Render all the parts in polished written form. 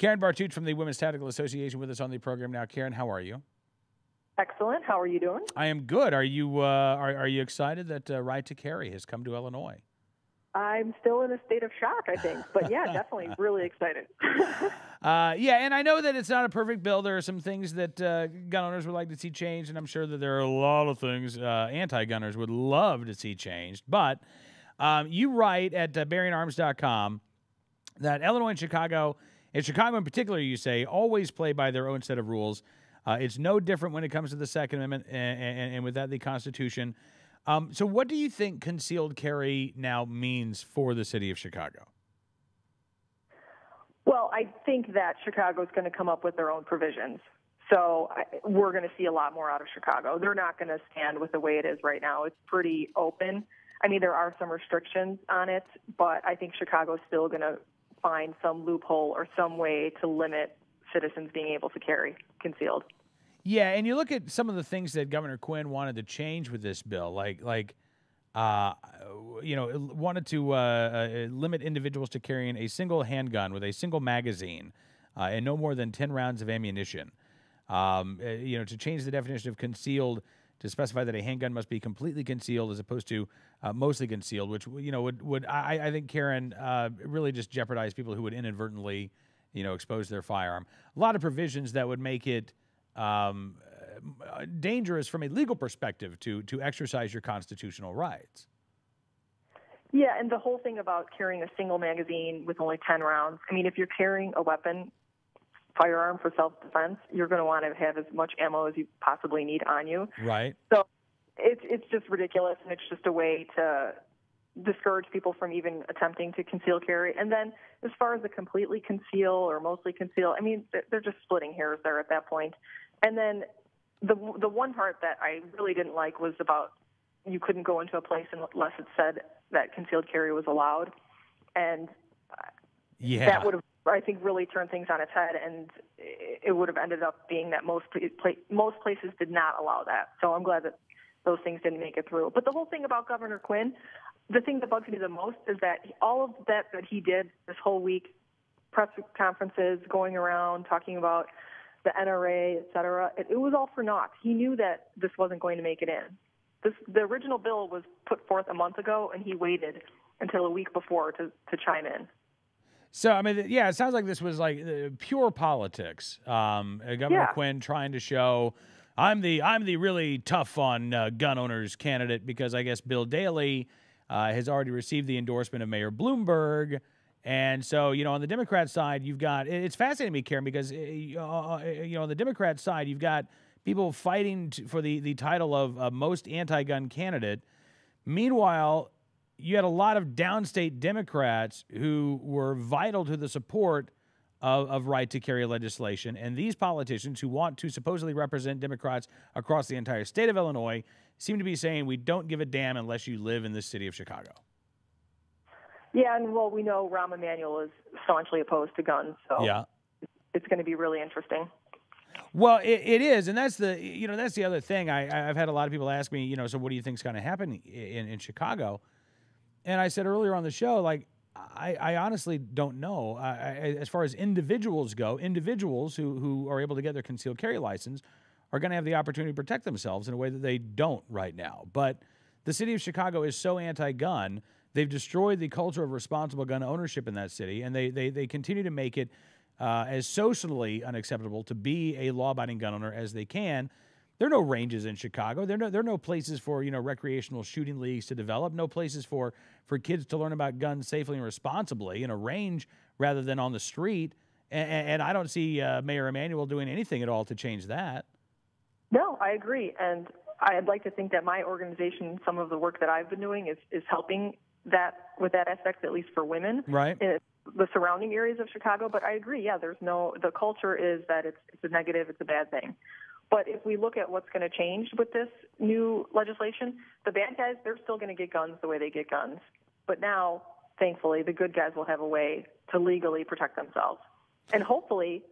Karen Bartucci from the Women's Tactical Association with us on the program now. Karen, how are you? Excellent. How are you doing? I am good. Are you excited that Right to Carry has come to Illinois? I'm still in a state of shock, I think. But yeah, definitely really excited. Yeah, and I know that it's not a perfect bill. There are some things that gun owners would like to see changed, and I'm sure that there are a lot of things anti-gunners would love to see changed. But you write at BarionArms.com that Illinois and Chicago in particular, you say, always play by their own set of rules. It's no different when it comes to the Second Amendment and with that, the Constitution. So what do you think concealed carry now means for the city of Chicago? Well, I think that Chicago is going to come up with their own provisions. So we're going to see a lot more out of Chicago. They're not going to stand with the way it is right now. It's pretty open. I mean, there are some restrictions on it, but I think Chicago is still going to find some loophole or some way to limit citizens being able to carry concealed. Yeah, and you look at some of the things that Governor Quinn wanted to change with this bill, wanted to limit individuals to carrying a single handgun with a single magazine and no more than 10 rounds of ammunition. To change the definition of concealed to specify that a handgun must be completely concealed as opposed to mostly concealed, which I think, Karen, really just jeopardize people who would inadvertently expose their firearm. A lot of provisions that would make it dangerous from a legal perspective to exercise your constitutional rights. Yeah, and the whole thing about carrying a single magazine with only 10 rounds, I mean, if you're carrying a firearm for self-defense, you're going to want to have as much ammo as you possibly need on you. Right. So it's just ridiculous, and it's just a way to discourage people from even attempting to conceal carry. And then as far as the completely conceal or mostly conceal, I mean, they're just splitting hairs there at that point. And then the one part that I really didn't like was about you couldn't go into a place unless it said that concealed carry was allowed. And that would have, I think, really turned things on its head, and it would have ended up being that most places did not allow that. So I'm glad that those things didn't make it through. But the whole thing about Governor Quinn, the thing that bugs me the most is that all of that he did this whole week, press conferences, going around, talking about the NRA, et cetera, it was all for naught. He knew that this wasn't going to make it in. The original bill was put forth a month ago, and he waited until a week before to chime in. So, I mean, yeah, it sounds like this was like pure politics. Governor Quinn trying to show I'm the really tough on gun owners candidate because I guess Bill Daley has already received the endorsement of Mayor Bloomberg. And so, on the Democrat side, you've got, it's fascinating to me, Karen, because, on the Democrat side, you've got people fighting for the title of most anti-gun candidate. Meanwhile, you had a lot of downstate Democrats who were vital to the support of right to carry legislation. And these politicians who want to supposedly represent Democrats across the entire state of Illinois seem to be saying we don't give a damn unless you live in the city of Chicago. Yeah, and we know Rahm Emanuel is staunchly opposed to guns, so it's going to be really interesting. Well, it is, and that's the other thing. I've had a lot of people ask me, so what do you think is going to happen in Chicago? And I said earlier on the show, like, I honestly don't know. As far as individuals go, individuals who are able to get their concealed carry license are going to have the opportunity to protect themselves in a way that they don't right now. But the city of Chicago is so anti-gun. They've destroyed the culture of responsible gun ownership in that city, and they continue to make it as socially unacceptable to be a law-abiding gun owner as they can. There are no ranges in Chicago. There are no places for recreational shooting leagues to develop. No places for kids to learn about guns safely and responsibly in a range rather than on the street. And I don't see Mayor Emanuel doing anything at all to change that. No, I agree, and I'd like to think that my organization, some of the work that I've been doing, is helping that with that aspect, at least for women, right? In the surrounding areas of Chicago. But I agree. Yeah, the culture is that it's a negative, it's a bad thing. But if we look at what's going to change with this new legislation, the bad guys, they're still going to get guns the way they get guns. But now, thankfully, the good guys will have a way to legally protect themselves. And hopefully,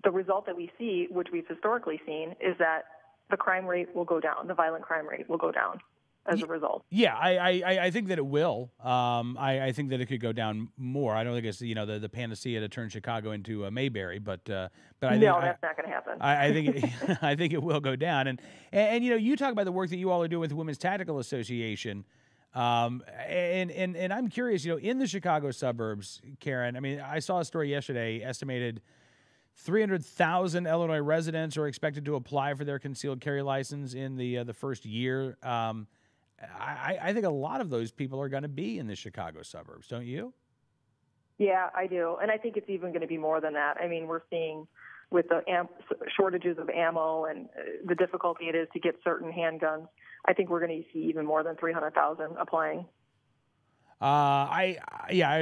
the result that we see, which we've historically seen, is that the crime rate will go down, the violent crime rate will go down. as a result. Yeah, I think that it will. I think that it could go down more. I don't think it's the panacea to turn Chicago into a Mayberry, but I think No, that's not going to happen. I think I think it will go down. And you talk about the work that you all are doing with the Women's Tactical Association. And I'm curious, in the Chicago suburbs, Karen, I mean, I saw a story yesterday, estimated 300,000 Illinois residents are expected to apply for their concealed carry license in the first year. I think a lot of those people are going to be in the Chicago suburbs, don't you? Yeah, I do. And I think it's even going to be more than that. I mean, we're seeing with the shortages of ammo and the difficulty it is to get certain handguns, I think we're going to see even more than 300,000 applying. I'd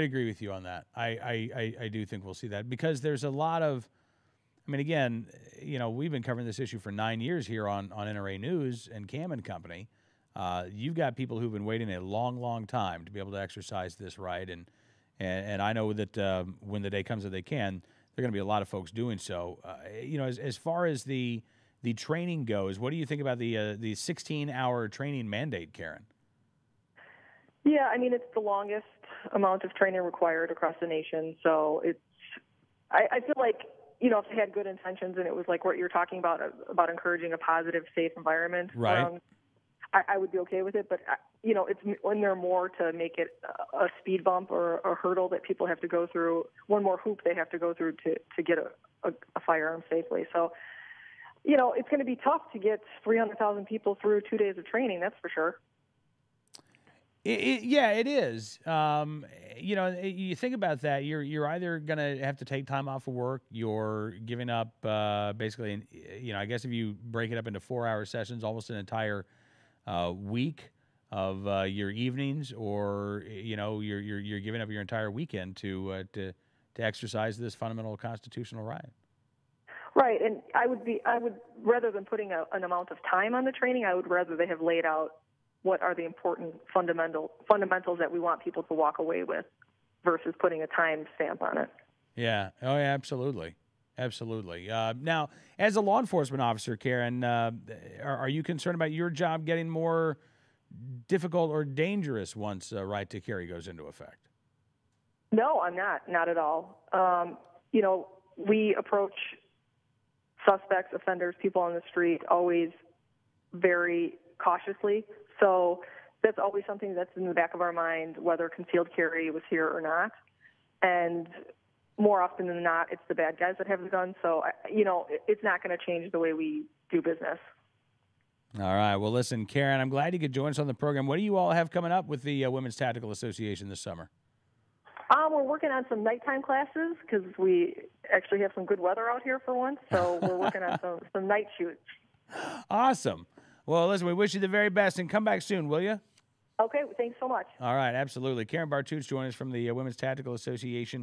agree with you on that. I do think we'll see that because there's a lot of, I mean, again, we've been covering this issue for 9 years here on NRA News and Cam and Company. You've got people who've been waiting a long, long time to be able to exercise this right, and I know that when the day comes that they can, there are going to be a lot of folks doing so. As far as the training goes, what do you think about the 16-hour training mandate, Karen? Yeah, I mean, it's the longest amount of training required across the nation. So I feel like, if they had good intentions and it was like what you're talking about encouraging a positive, safe environment, right? I would be okay with it. But, it's when there are more to make it a speed bump or a hurdle that people have to go through, one more hoop they have to go through to get a firearm safely. So, it's going to be tough to get 300,000 people through 2 days of training, that's for sure. It is. You think about that. You're either gonna have to take time off of work. You're giving up basically. I guess if you break it up into 4-hour sessions, almost an entire week of your evenings, or you're giving up your entire weekend to exercise this fundamental constitutional right. Right, and I would rather than putting an amount of time on the training, I would rather they have laid out what are the important fundamentals that we want people to walk away with versus putting a time stamp on it. Yeah. Oh, yeah, absolutely. Absolutely. Now, as a law enforcement officer, Karen, are you concerned about your job getting more difficult or dangerous once right to carry goes into effect? No, I'm not at all. We approach suspects, offenders, people on the street always very cautiously. So that's always something that's in the back of our mind, whether concealed carry was here or not. And more often than not, it's the bad guys that have the guns. So, it's not going to change the way we do business. All right. Well, listen, Karen, I'm glad you could join us on the program. What do you all have coming up with the Women's Tactical Association this summer? We're working on some nighttime classes because we actually have some good weather out here for once. So we're working on some night shoots. Awesome. Well, listen, we wish you the very best, and come back soon, will you? Okay, thanks so much. All right, absolutely. Karen Bartucci joining us from the Women's Tactical Association.